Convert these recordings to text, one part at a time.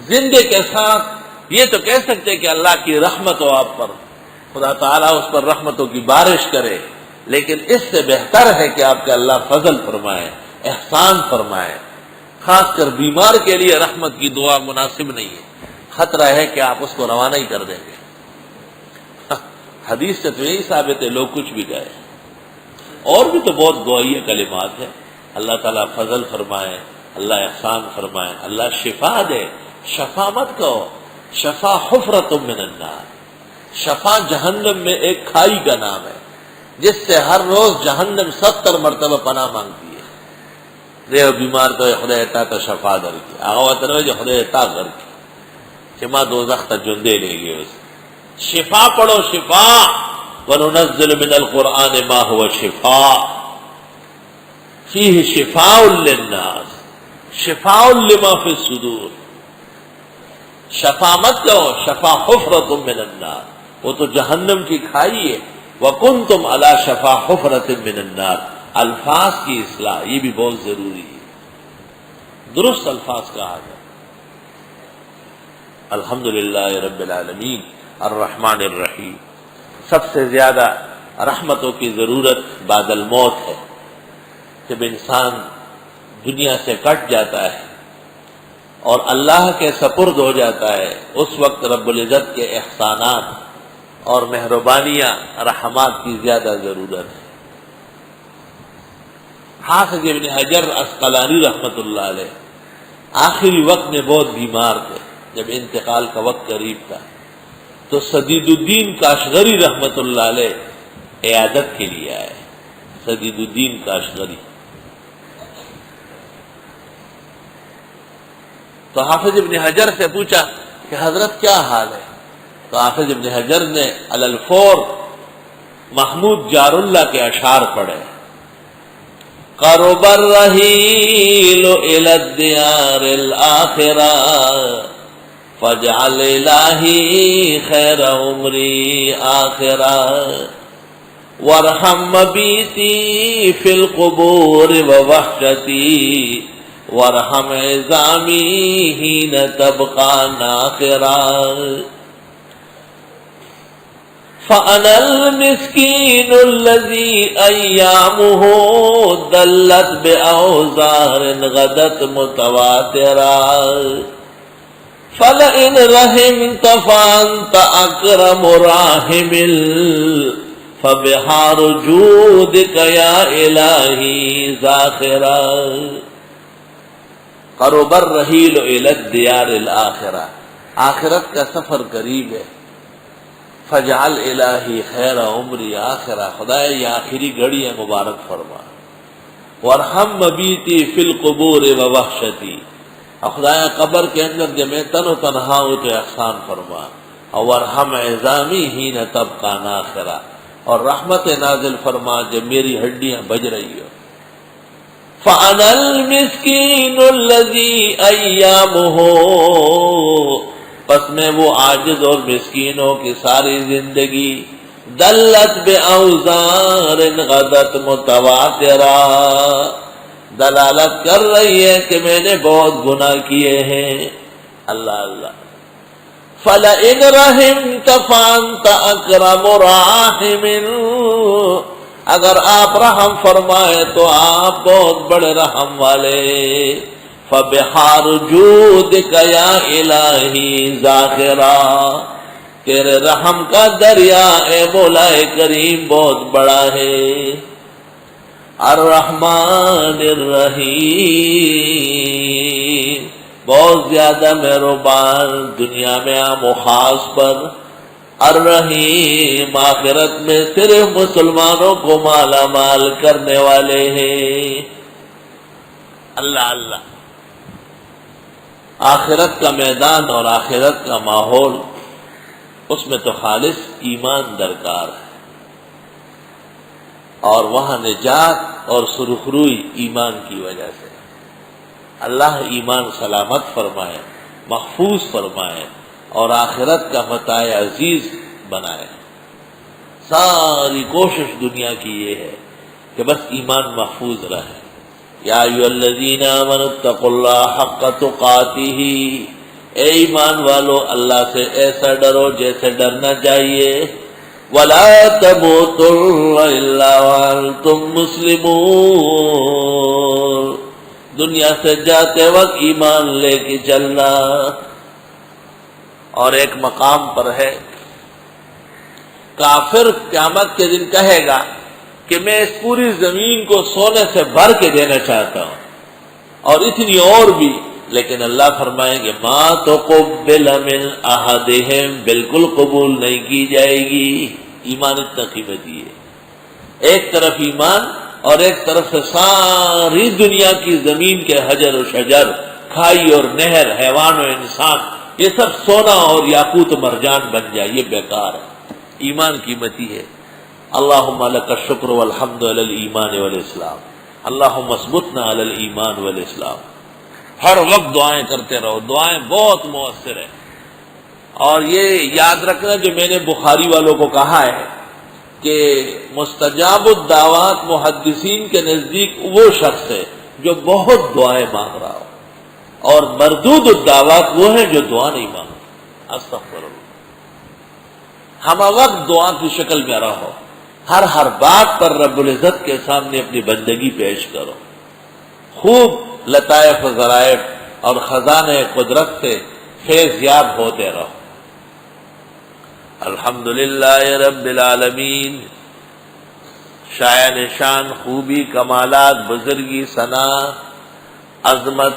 زندے کے ساتھ یہ تو کہہ سکتے کہ اللہ کی رحمت ہو آپ پر، خدا تعالیٰ اس پر رحمتوں کی بارش کرے، لیکن اس سے بہتر ہے کہ آپ کے اللہ فضل فرمائے، احسان فرمائے۔ خاص کر بیمار کے لیے رحمت کی دعا مناسب نہیں ہے، خطرہ ہے کہ آپ اس کو روانہ ہی کر دیں گے۔ حدیث سے تو یہی ثابت ہے، لوگ کچھ بھی کہے۔ اور بھی تو بہت دعائیہ کلمات ہیں، اللہ تعالیٰ فضل فرمائے، اللہ احسان فرمائے، اللہ شفا دے۔ شفا مت کہو، شفا حفرۃ من النار، شفا جہنم میں ایک کھائی کا نام ہے جس سے ہر روز جہنم 70 مرتبہ پناہ مانگتی ہے۔ ریو بیمار تو خدا تا تو شفا در کی آغا تنوی جو خدا تا گر کی چما دوزخ تا جندے لے گئے اس شفا پڑھو، شفا وَنُنَزِّلُ مِنَ الْقُرْآنِ مَا هُوَ شِفَاءٌ فِيهِ شِفَاءٌ لِلنَّاسِ شِفَاءٌ لِمَا فِي الصُّدُورِ۔ شفا مت کہو، شفا حفرۃ من النار، وہ تو جہنم کی کھائی ہے۔ وَكُنْتُمْ عَلَى شَفَا حُفْرَةٍ مِّنَ النَّارِ، الفاظ کی اصلاح یہ بھی بہت ضروری ہے، درست الفاظ کہا جائے۔ الحمدللہ رب العالمین الرحمن الرحیم۔ سب سے زیادہ رحمتوں کی ضرورت بعد الموت ہے، جب انسان دنیا سے کٹ جاتا ہے اور اللہ کے سپرد ہو جاتا ہے، اس وقت رب العزت کے احسانات اور مہربانیاں، رحمات کی زیادہ ضرورت ہے۔ حافظ ابن حجر عسقلانی رحمۃ اللہ علیہ آخری وقت میں بہت بیمار تھے، جب انتقال کا وقت قریب تھا، تو سدید الدین کاشغری رحمۃ اللہ علیہ عیادت کے لیے آئے۔ سدید الدین کاشغری تو حافظ ابن حجر سے پوچھا کہ حضرت کیا حال ہے؟ تو حافظ ابن حجر نے علی الفور محمود جار اللہ کے اشعار پڑھے۔ قرب الرحیل الی الدیار الاخرہ فاجعل الہی خیر عمری آخرہ وارحم مبیتی فی القبور ووحشتی وارحم عظامی حین تبقى ناخرا فأنا المسكين الذي أيامه دلت بأوزار غدت متواترا فلئن رحمت فأنت أكرم راحم فبحار جودك يا إلهي زاخرا قرب الرحیل الی الدیار الاخرہ، آخرت کا سفر قریب ہے۔ فجعل الہی خیر عمری آخرہ، خدایا یہ آخری گھڑی ہے مبارک فرما۔ وارحم مبیتی فی القبور ووحشتی، خدایا قبر کے اندر جب میں تن و تنہا ہوں تو احسان فرما۔ وارحم عظامی حین تبقى ناخرہ، اور رحمت نازل فرما جب میری ہڈیاں بج رہی ہو۔ فَأَنَا الْمِسْكِينُ الَّذِي أَيَّامُهُ، پس میں وہ عاجز اور مسکینوں کی ساری زندگی دلت بِأَوْزَارٍ غَدَتْ مُتَوَاتِرًا، دلالت کر رہی ہے کہ میں نے بہت گناہ کیے ہیں۔ اللہ اللہ۔ فَلَئِنْ رَحِمْتَ فَأَنْتَ أَكْرَمُ رَاحِمٍ، اگر آپ رحم فرمائے تو آپ بہت بڑے رحم والے۔ فبحار جودک یا الہی ذاخرا، تیرے رحم کا دریا اے مولا کریم بہت بڑا ہے۔ الرحمن الرحیم، بہت زیادہ مہربان دنیا میں عام و خاص پر، الرحیم آخرت میں صرف مسلمانوں کو مالا مال کرنے والے ہیں۔ اللہ اللہ۔ آخرت کا میدان اور آخرت کا ماحول، اس میں تو خالص ایمان درکار ہے، اور وہاں نجات اور سرخروئی ایمان کی وجہ سے۔ اللہ ایمان سلامت فرمائے، محفوظ فرمائے، اور آخرت کا متاع عزیز بنائے۔ ساری کوشش دنیا کی یہ ہے کہ بس ایمان محفوظ رہے۔ یا ایھا الذین آمنوا اتقوا اللہ حق تقاتہ، اے ایمان والو اللہ سے ایسا ڈرو جیسے ڈرنا چاہیے. وَلَا تَمُوتُنَّ إِلَّا وَأَنْتُمْ مُسْلِمُونَ. دنیا سے جاتے وقت ایمان لے کے چلنا. اور ایک مقام پر ہے کافر قیامت کے دن کہے گا کہ میں اس پوری زمین کو سونے سے بھر کے دینا چاہتا ہوں اور اتنی اور بھی، لیکن اللہ فرمائیں گے ما تقبل من احدہم، بالکل قبول نہیں کی جائے گی. ایمان اتنا قیمتی ہے. ایک طرف ایمان اور ایک طرف سے ساری دنیا کی زمین کے حجر و شجر، کھائی اور نہر، حیوان و انسان، یہ سب سونا اور یاقوت و مرجان بن جائے، یہ بیکار ہے. ایمان قیمتی ہے. اللہم لک الشکر والحمد علی الایمان والاسلام. اللہم اثبتنا علی الایمان والاسلام. ہر وقت دعائیں کرتے رہو، دعائیں بہت مؤثر ہیں. اور یہ یاد رکھنا جو میں نے بخاری والوں کو کہا ہے کہ مستجاب الدعوات محدثین کے نزدیک وہ شخص ہے جو بہت دعائیں مانگ رہا ہو، اور مردود الدعوات وہ ہیں جو دعا نہیں مانگتے. استغفر اللہ. ہم وقت دعا کی شکل میں رہو، ہر بات پر رب العزت کے سامنے اپنی بندگی پیش کرو، خوب لطائف و ظرائف اور خزانے قدرت سے فیض یاب ہوتے رہو. الحمدللہ رب العالمین. شایان شان، خوبی، کمالات، بزرگی، ثنا، عظمت،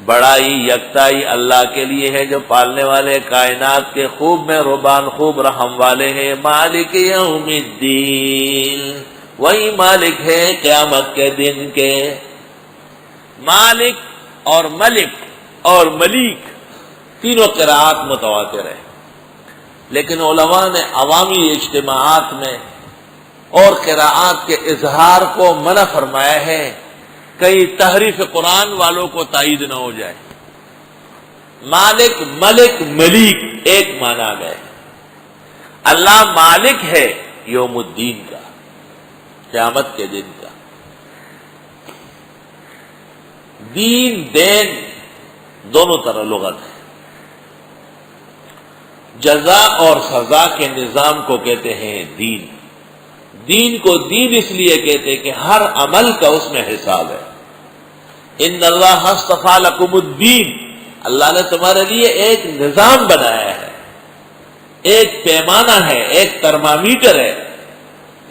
بڑائی، یکتائی اللہ کے لیے ہے جو پالنے والے کائنات کے، خوب میں ربان، خوب رحم والے ہیں. مالک یوم الدین، وہی مالک ہے قیامت کے دن کے. مالک اور ملک اور ملیک تینوں قراءات متواتر ہیں، لیکن علماء نے عوامی اجتماعات میں اور قراءات کے اظہار کو منع فرمایا ہے، کئی تحریف قرآن والوں کو تائید نہ ہو جائے. مالک، ملک، ملیک ایک مانا گئے. اللہ مالک ہے یوم الدین کا، قیامت کے دن کا. دین، دین دونوں طرح لغت ہے. جزا اور سزا کے نظام کو کہتے ہیں دین. دین کو دین اس لیے کہتے ہیں کہ ہر عمل کا اس میں حساب ہے. ان اللہ اصطفیٰ لکم الدین، اللہ نے تمہارے لیے ایک نظام بنایا ہے، ایک پیمانہ ہے، ایک ترمامیٹر ہے،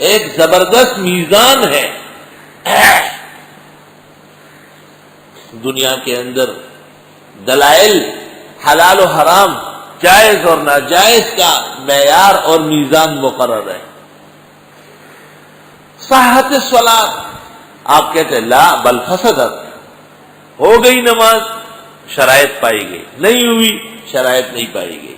ایک زبردست میزان ہے. دنیا کے اندر دلائل، حلال و حرام، جائز اور ناجائز کا معیار اور میزان مقرر ہے. صحت الصلاۃ، آپ کہتے ہیں لا بل فسدت، ہو گئی نماز، شرائط پائی گئی، نہیں ہوئی، شرائط نہیں پائی گئی.